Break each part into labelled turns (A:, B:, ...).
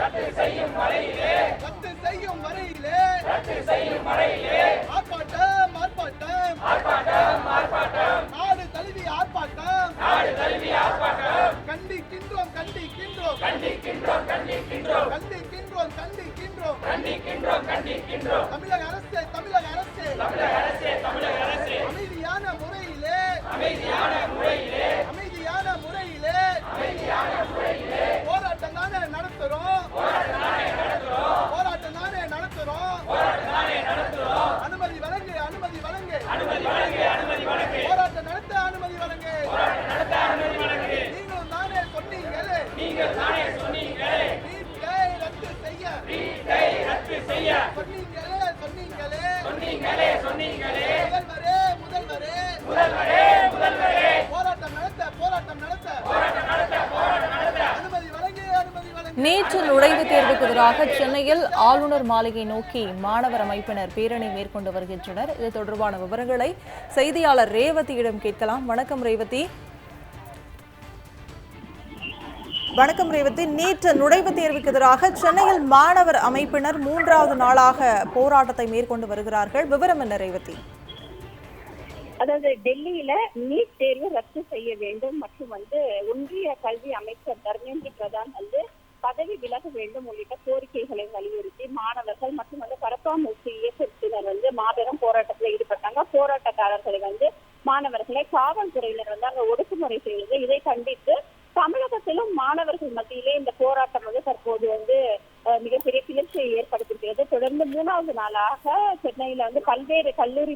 A: ரத்து செய்யும் வரையிலே ஆர்ப்பாட்டம் நாடு தழுவிய ஆர்ப்பாட்டம் கண்டிக்கின்றோம் தமிழக அரசு அமைதியான முறையிலே போராட்டம் தானே நடத்துறோம் அனுமதி வழங்கு போராட்டம் நடத்த அனுமதி வழங்கு நீங்கள் தானே சொன்னீங்களே நீட்டை ரத்து செய்ய சொன்னீங்களே முதல்வரே போராட்டம் நடத்த அனுமதி வழங்கு
B: நீட் நுழைவுத் தேர்வுக்கு எதிராக சென்னையில் ஆளுநர் மாளிகை நோக்கி மாணவர் அமைப்பினர் பேரணி மேற்கொண்டு வருகின்றனர். இது தொடர்பான விவரங்களை செய்தியாளர் ரேவதியிடம் கேட்கலாம். வணக்கம் ரேவதி. நீட் நுழைவுத் தேர்வுக்கு எதிராக சென்னையில் மாணவர் அமைப்பினர் 3வது நாளாக போராட்டத்தை மேற்கொண்டு வருகிறார்கள். விவரம் என்ன ரேவதி?
C: அதாவது டெல்லியில நீட் தேர்வு ரத்து செய்ய வேண்டும் மற்றும் ஒன்றிய கல்வி அமைச்சர் தர்மேந்திர பிரதான் பதவி விலக வேண்டும் உள்ளிட்ட கோரிக்கைகளை வலியுறுத்தி மாணவர்கள் மற்றும் பரப்பாமூர்த்தி இயக்கத்தினர் மாபெரும் போராட்டத்தில் ஈடுபட்டாங்க. போராட்டக்காரர்களை மாணவர்களை காவல்துறையினர் அங்க ஒடுக்குமுறை செய்தது. இதை கண்டித்து தமிழகத்திலும் மாணவர்கள் மத்தியிலே இந்த போராட்டம் தற்போது மிகப்பெரிய கிளர்ச்சியை ஏற்படுத்தியிருக்கிறது. தொடர்ந்து 3வது நாளாக சென்னையில பல்வேறு கல்லூரி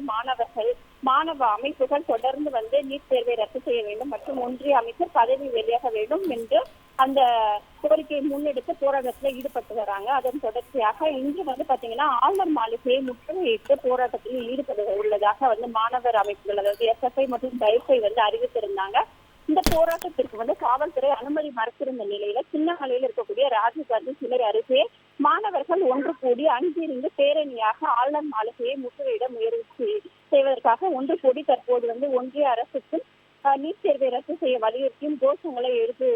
C: மாணவ அமைப்புகள் தொடர்ந்து நீட் தேர்வை ரத்து செய்ய வேண்டும் மற்றும் ஒன்றிய அமைச்சர் பதவி வெளியாக வேண்டும் என்று அந்த கோரிக்கையை முன்னெடுத்து போராட்டத்தில் ஈடுபட்டு வராங்க. அதன் தொடர்ச்சியாக இன்று பாத்தீங்கன்னா ஆளுநர் மாளிகையை முற்றுகையிட்டு போராட்டத்தில் ஈடுபட உள்ளதாக மாணவர் அமைப்புகள் அதாவது எஸ்எஃப்ஐ மற்றும் டைஃபை அறிவித்திருந்தாங்க. இந்த போராட்டத்திற்கு காவல்துறை அனுமதி மறுத்திருந்த நிலையில சின்னமலையில் இருக்கக்கூடிய ராஜீவ்காந்தி சிலை அருகே மாணவர்கள் ஒன்று கூடி அங்கிருந்து பேரணியாக ஆளுநர் மாளிகையை முற்றுகையிட முயற்சி செய்வதற்காக ஒன்று கூடி தற்போது ஒன்றிய அரசுக்கும் நீட் தேர்வை ரத்து செய்ய வலியுறுத்தியும் கோஷங்களை எழுப்பி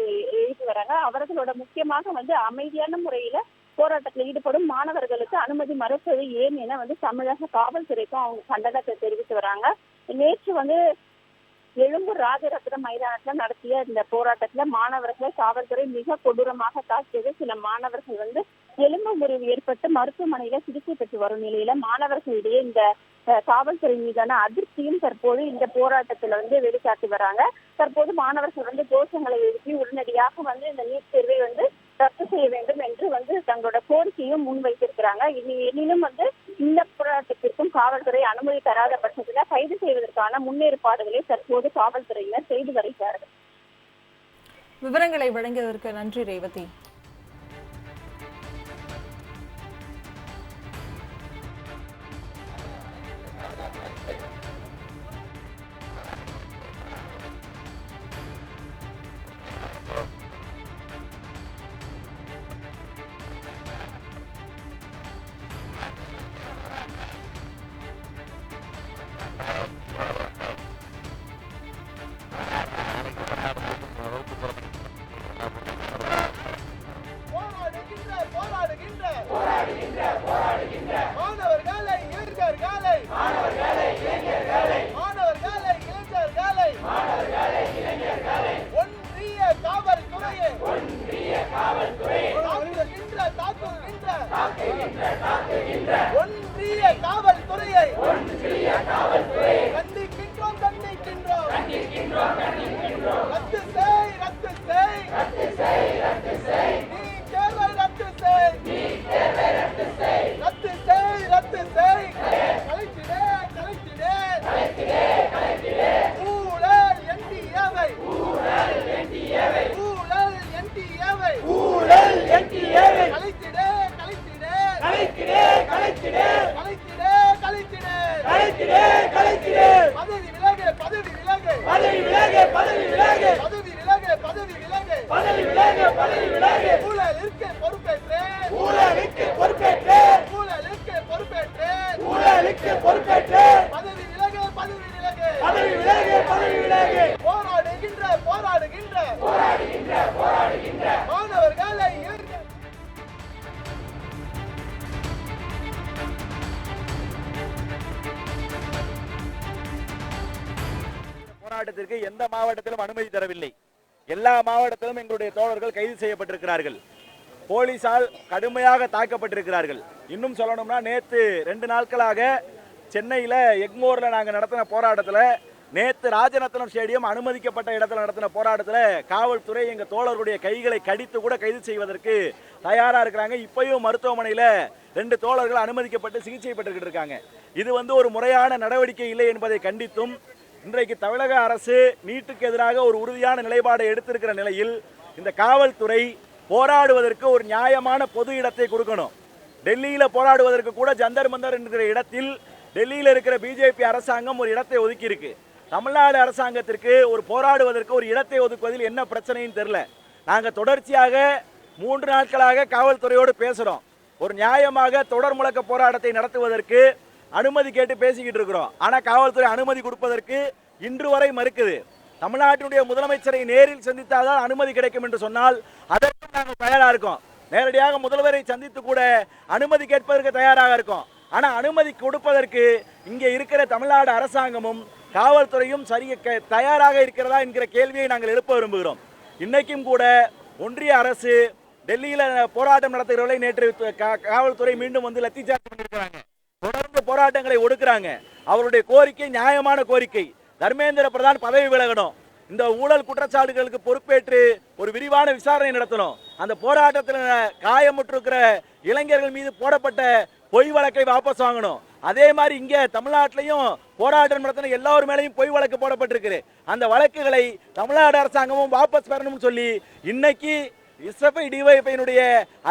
C: வராங்க. அவர்களோட முக்கியமாக அமைதியான முறையில போராட்டத்தில் ஈடுபடும் மாணவர்களுக்கு அனுமதி மறுப்பது ஏன் என தமிழக காவல்துறைக்கும் அவங்க கண்டனத்தை தெரிவித்து வராங்க. நேற்று எழும்பூர் ராஜரத்னம் மைதானத்துல நடத்திய இந்த போராட்டத்துல மாணவர்களை காவல்துறை மிக கொடூரமாக தாக்கியது. சில மாணவர்கள் எலும்பு முறிவு ஏற்பட்டு மருத்துவமனையில சிகிச்சை பெற்று வரும் நிலையில மாணவர்களிடையே இந்த காவல்துறை மீதான அதிர்ச்சியும் தற்போது இந்த போராட்டத்துல வெளிக்காட்டி வராங்க. தற்போது மாணவர்கள் கோஷங்களை எழுப்பி உடனடியாக இந்த நீட் தேர்வை ரத்து செய்ய வேண்டும் என்று தங்களோட கோரிக்கையும் முன்வைத்திருக்கிறாங்க. எனினும் இந்த போராட்டத்திற்கும் காவல்துறை அனுமதி தராத பட்சத்துல கைது செய்வதற்கான முன்னேற்பாடுகளை தற்போது காவல்துறையினர் செய்து வருகிறார்கள்.
B: விவரங்களை வழங்கியதற்கு நன்றி ரேவதி.
A: ஒன்றிய காவல்துறையை கண்டிக்கின்றோம். ரத்து செய் நீட் தேர்வை ரத்து செய் கலைத்திடே ஊழல் என்டிஏவை கலைத்திடே பதவி விலகு
D: மாவட்டத்திற்கு எந்த மாவட்டத்திலும் அனுமதி தரவில்லை. எல்லா மாவட்டத்திலும் எங்களுடைய தோழர்கள் கைது செய்யப்பட்டிருக்கிறார்கள். போலீசால் கடுமையாக தாக்கப்பட்டிருக்கிறார்கள். இன்னும் சொல்லணும்னா நேற்று 2 நாட்களாக சென்னையில் எக்மோர்ல நாங்கள் நடத்தின போராட்டத்தில், நேற்று ராஜரத்னம் ஸ்டேடியம் அனுமதிக்கப்பட்ட இடத்துல நடத்தின போராட்டத்தில் காவல்துறை எங்கள் தோழர்களுடைய கைகளை கடித்து கூட கைது செய்வதற்கு தயாராக இருக்கிறாங்க. இப்பயும் மருத்துவமனையில் 2 தோழர்கள் அனுமதிக்கப்பட்டு சிகிச்சை பெற்றுக்கிட்டு இருக்காங்க. இது ஒரு முறையான நடவடிக்கை இல்லை என்பதை கண்டித்தும் இன்றைக்கு தமிழக அரசு நீட்டுக்கு எதிராக ஒரு உறுதியான நிலைப்பாடை எடுத்திருக்கிற நிலையில் இந்த காவல்துறை போராடுவதற்கு ஒரு நியாயமான பொது இடத்தை கொடுக்கணும். டெல்லியில் போராடுவதற்கு கூட ஜந்தர் மந்தர் என்கிற இடத்தில் டெல்லியில் இருக்கிற பிஜேபி அரசாங்கம் ஒரு இடத்தை ஒதுக்கி இருக்கு. தமிழ்நாடு அரசாங்கத்திற்கு ஒரு போராடுவதற்கு ஒரு இடத்தை ஒதுக்குவதில் என்ன பிரச்சனைன்னு தெரியல. நாங்கள் தொடர்ச்சியாக 3 நாட்களாக காவல்துறையோடு பேசுகிறோம். ஒரு நியாயமாக தொடர் முழக்க போராட்டத்தை நடத்துவதற்கு அனுமதி கேட்டு பேசிக்கிட்டு இருக்கிறோம். ஆனால் காவல்துறை அனுமதி கொடுப்பதற்கு இன்று வரை மறுக்குது. தமிழ்நாட்டினுடைய முதலமைச்சரை நேரில் சந்தித்தால்தான் அனுமதி கிடைக்கும் என்று சொன்னால் அதற்கும் நாங்கள் தயாராக இருக்கோம். நேரடியாக முதல்வரை சந்தித்து கூட அனுமதி கேட்பதற்கு தயாராக இருக்கோம். ஆனால் அனுமதி கொடுப்பதற்கு இங்கே இருக்கிற தமிழ்நாடு அரசாங்கமும் காவல்துறையும் தயாராக இருக்கிறதா என்கிற கேள்வியை நாங்கள் எழுப்ப விரும்புகிறோம். இன்னைக்கும் கூட ஒன்றிய அரசு டெல்லியில் போராட்டம் நடத்துகிறவர்களை நேற்று காவல்துறை மீண்டும் லத்தி சார்ஜ் பண்ணியிருக்கிறாங்க. தொடர்ந்து போராட்டங்களை ஒடுக்குறாங்க. அவருடைய கோரிக்கை நியாயமான கோரிக்கை. தர்மேந்திர பிரதான் பதவி விலகணும். இந்த ஊழல் குற்றச்சாட்டுகளுக்கு பொறுப்பேற்று ஒரு விரிவான விசாரணை நடத்தணும். அந்த போராட்டத்தில் காயமுற்றிருக்கிற இளைஞர்கள் மீது போடப்பட்ட பொய் வழக்கை வாபஸ் வாங்கணும். அதே மாதிரி இங்கே தமிழ்நாட்டிலையும் போராட்டம் நடத்தின எல்லாரும் மேலேயும் பொய் வழக்கு போடப்பட்டிருக்கு. அந்த வழக்குகளை தமிழ்நாடு அரசாங்கமும் வாபஸ் பெறணும்னு சொல்லி இன்னைக்கு எஸ்எஃப்ஐ டிஒய்எஃப்ஐனுடைய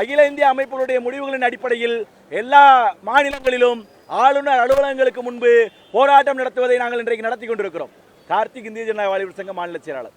D: அகில இந்திய அமைப்புகளுடைய முடிவுகளின் அடிப்படையில் எல்லா மாநிலங்களிலும் ஆளுநர் அலுவலகங்களுக்கு முன்பு போராட்டம் நடத்துவதை நாங்கள் இன்றைக்கு நடத்தி கொண்டிருக்கிறோம். கார்த்திக், இந்திய ஜனநாயக வாலிபர் சங்க மாநில செயலாளர்.